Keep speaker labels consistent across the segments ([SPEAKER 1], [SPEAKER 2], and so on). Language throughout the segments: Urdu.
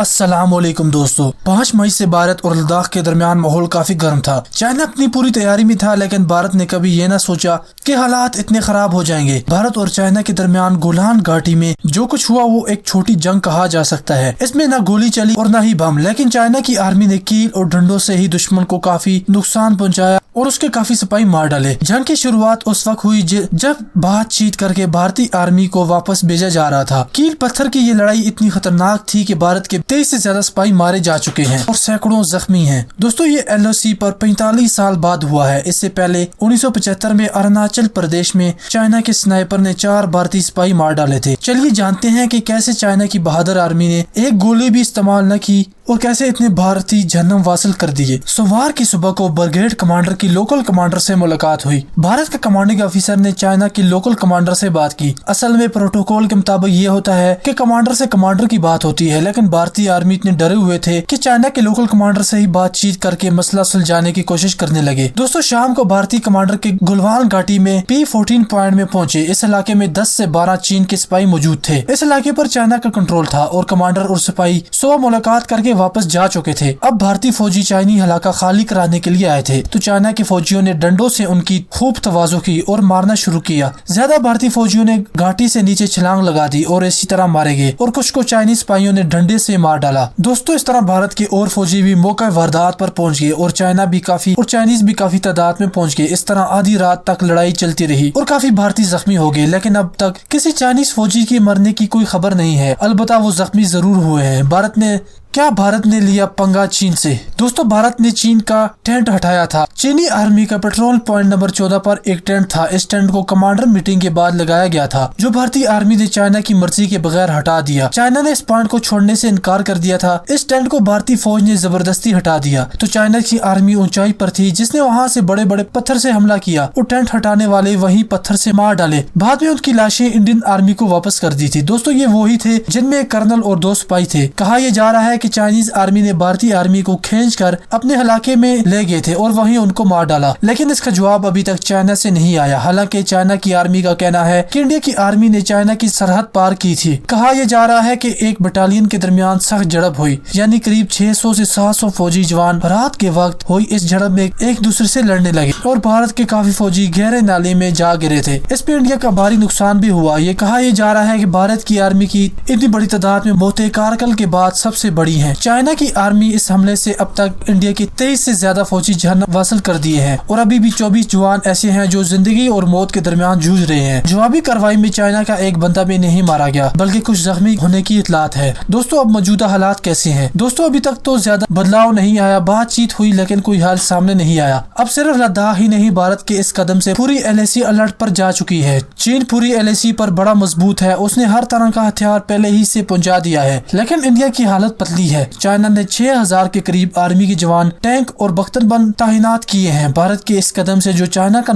[SPEAKER 1] السلام علیکم دوستو، 5 مئی سے بھارت اور لداخ کے درمیان ماحول کافی گرم تھا۔ چائنا اپنی پوری تیاری میں تھا، لیکن بھارت نے کبھی یہ نہ سوچا کہ حالات اتنے خراب ہو جائیں گے۔ بھارت اور چائنا کے درمیان گولان گھاٹی میں جو کچھ ہوا وہ ایک چھوٹی جنگ کہا جا سکتا ہے۔ اس میں نہ گولی چلی اور نہ ہی بم، لیکن چائنا کی آرمی نے کیل اور ڈنڈوں سے ہی دشمن کو کافی نقصان پہنچایا اور اس کے کافی سپاہی مار ڈالے۔ جنگ کی شروعات اس وقت ہوئی جب بات چیت کر کے بھارتی آرمی کو واپس بھیجا جا رہا تھا۔ کیل پتھر کی یہ لڑائی اتنی خطرناک تھی کہ بھارت کے 23 سے زیادہ سپاہی مارے جا چکے ہیں اور سینکڑوں زخمی ہیں۔ دوستو، یہ LOC پر 45 سال بعد ہوا ہے۔ اس سے پہلے 1975 میں اروناچل پردیش میں چائنا کے سنائپر نے 4 بھارتی سپاہی مار ڈالے تھے۔ چلیے جانتے ہیں کہ کیسے چائنا کی بہادر آرمی نے ایک گولی بھی استعمال نہ کی اور کیسے اتنے بھارتی جہنم واصل کر دیے۔ سوموار کی صبح کو بریگیڈ کمانڈر کی لوکل کمانڈر سے ملاقات ہوئی۔ بھارت کا کمانڈنگ افیسر نے چائنا کی لوکل کمانڈر سے بات کی۔ اصل میں پروٹوکول کے مطابق یہ ہوتا ہے کہ کمانڈر سے کمانڈر کی بات ہوتی ہے، لیکن بھارتی آرمی اتنے ڈرے ہوئے تھے کہ چائنا کے لوکل کمانڈر سے ہی بات چیت کر کے مسئلہ سلجھانے کی کوشش کرنے لگے۔ دوستو، شام کو بھارتی کمانڈر کے گلوان گھاٹی میں P14 پوائنٹ میں پہنچے۔ اس علاقے میں 10 سے 12 چین کے سپاہی موجود تھے۔ اس علاقے پر چائنا کا کنٹرول تھا اور کمانڈر اور سپاہی صبح ملاقات کر کے واپس جا چکے تھے۔ اب بھارتی فوجی چائنی علاقہ خالی کرانے کے لیے آئے تھے، تو چائنا کے فوجیوں نے ڈنڈوں سے ان کی خوب توازو کی اور مارنا شروع کیا۔ زیادہ بھارتی فوجیوں نے گھاٹی سے نیچے چھلانگ لگا دی اور اسی طرح مارے گئے اور کچھ کو چائنی سپاہیوں نے ڈنڈے سے مار ڈالا۔ دوستو، اس طرح بھارت کے اور فوجی بھی موقع واردات پر پہنچ گئے اور چائنیز بھی کافی تعداد میں پہنچ گئے۔ اس طرح آدھی رات تک لڑائی چلتی رہی اور کافی بھارتی زخمی ہو گئے، لیکن اب تک کسی چائنیز فوجی کے مرنے کی کوئی خبر نہیں ہے۔ البتہ وہ زخمی ضرور ہوئے ہیں۔ بھارت نے لیا پنگا چین سے؟ دوستو، بھارت نے چین کا ٹینٹ ہٹایا تھا۔ چینی آرمی کا پیٹرول پوائنٹ نمبر 14 پر ایک ٹینٹ تھا۔ اس ٹینٹ کو کمانڈر میٹنگ کے بعد لگایا گیا تھا، جو بھارتی آرمی نے چائنا کی مرضی کے بغیر ہٹا دیا۔ چائنا نے اس پوائنٹ کو چھوڑنے سے انکار کر دیا تھا۔ اس ٹینٹ کو بھارتی فوج نے زبردستی ہٹا دیا تو چائنا کی آرمی اونچائی پر تھی، جس نے وہاں سے بڑے بڑے پتھر سے حملہ کیا اور ٹینٹ ہٹانے والے وہیں پتھر سے مار ڈالے۔ بعد میں ان کی لاشیں انڈین آرمی کو واپس کر دی تھی۔ دوستو، یہ وہی تھے جن میں ایک کرنل اور 2 سپاہی تھے۔ کہا یہ جا رہا ہے کہ چائنیز آرمی نے بھارتی آرمی کو کھینچ کر اپنے علاقے میں لے گئے تھے اور وہیں ان کو مار ڈالا، لیکن اس کا جواب ابھی تک چائنا سے نہیں آیا۔ حالانکہ چائنا کی آرمی کا کہنا ہے کہ انڈیا کی آرمی نے چائنا کی سرحد پار کی تھی۔ کہا یہ جا رہا ہے کہ ایک بٹالین کے درمیان سخت جھڑپ ہوئی، یعنی قریب 600 سے 700 فوجی جوان رات کے وقت ہوئی اس جھڑپ میں ایک دوسرے سے لڑنے لگے اور بھارت کے کافی فوجی گہرے نالے میں جا گرے تھے۔ اس پہ انڈیا کا بھاری نقصان بھی ہوا۔ یہ کہا یہ جا رہا ہے کہ بھارت کی آرمی کی اتنی بڑی تعداد میں موتیں کارگل کے بعد سب سے بڑی ہیں۔ چائنا کی آرمی اس حملے سے اب تک انڈیا کے 23 سے زیادہ فوجی جہنم واصل کر دیے ہیں اور ابھی بھی 24 جوان ایسے ہیں جو زندگی اور موت کے درمیان جوجھ رہے ہیں۔ جوابی کارروائی میں چائنا کا ایک بندہ بھی نہیں مارا گیا، بلکہ کچھ زخمی ہونے کی اطلاعات ہے۔ دوستو، اب موجودہ حالات کیسے ہیں؟ دوستو، ابھی تک تو زیادہ بدلاؤ نہیں آیا۔ بات چیت ہوئی لیکن کوئی حل سامنے نہیں آیا۔ اب صرف لداخ ہی نہیں، بھارت کے اس قدم سے پوری LAC الرٹ پر جا چکی ہے۔ چین پوری LAC پر بڑا مضبوط ہے، اس نے ہر طرح کا ہتھیار پہلے ہی سے پہنچا دیا ہے، لیکن انڈیا کی حالت پتلی ہے۔ چائنا نے 6000 کے قریب آرمی کے جوان، ٹینک اور بختر بند تعینات کیے ہیں۔ بھارت کے اس قدم سے جو چائنا کو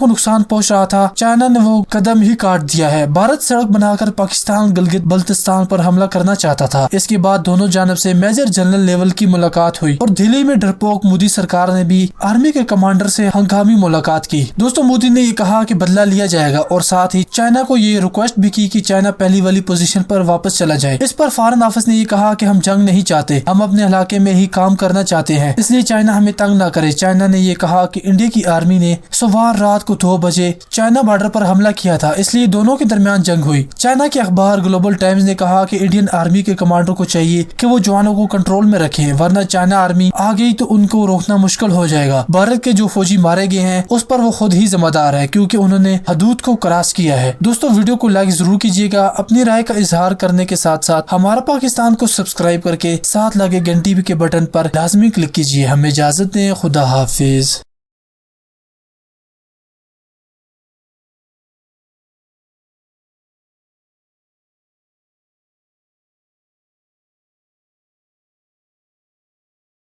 [SPEAKER 1] نقصان پہنچ رہا تھا، چائنا نے وہ قدم ہی کاٹ دیا ہے۔ بھارت سڑک بنا کر پاکستان گلگت بلتستان پر حملہ کرنا چاہتا تھا۔ اس کے بعد دونوں جانب سے میجر جنرل لیول کی ملاقات ہوئی اور دہلی میں ڈرپوک مودی سرکار نے بھی آرمی کے کمانڈر سے ہنگامی ملاقات کی۔ دوستو، مودی نے یہ کہا کہ بدلہ لیا جائے گا اور ساتھ ہی چائنا کو یہ ریکویسٹ بھی کی کہ چائنا پہلی والی پوزیشن پر واپس چلا جائے۔ اس پر فارن آفس نے یہ کہا کہ ہم جنگ نہیں چاہتے، ہم اپنے علاقے میں ہی کام کرنا چاہتے ہیں، اس لیے چائنا ہمیں تنگ نہ کرے۔ چائنا نے یہ کہا کہ انڈیا کی آرمی نے سوموار رات کو 2 بجے چائنا بارڈر پر حملہ کیا تھا، اس لیے دونوں کے درمیان جنگ ہوئی۔ چائنا کے اخبار گلوبل ٹائمز نے کہا کہ انڈین آرمی کے کمانڈر کو چاہیے کہ وہ جوانوں کو کنٹرول میں رکھیں، ورنہ چائنا آرمی آ گئی تو ان کو روکنا مشکل ہو جائے گا۔ بھارت کے جو فوجی مارے گئے ہیں اس پر وہ خود ہی ذمہ دار ہے، کیونکہ انہوں نے حدود کو کراس کیا ہے۔ دوستو، ویڈیو کو لائک ضرور کیجیے گا۔ اپنی رائے کا اظہار کرنے کے ساتھ ساتھ ہمارا پاکستان کو سبسکرائب کر کے ساتھ لگے گھنٹی کے بٹن پر لازمی کلک کیجیے۔ ہمیں اجازت دیں، خدا حافظ۔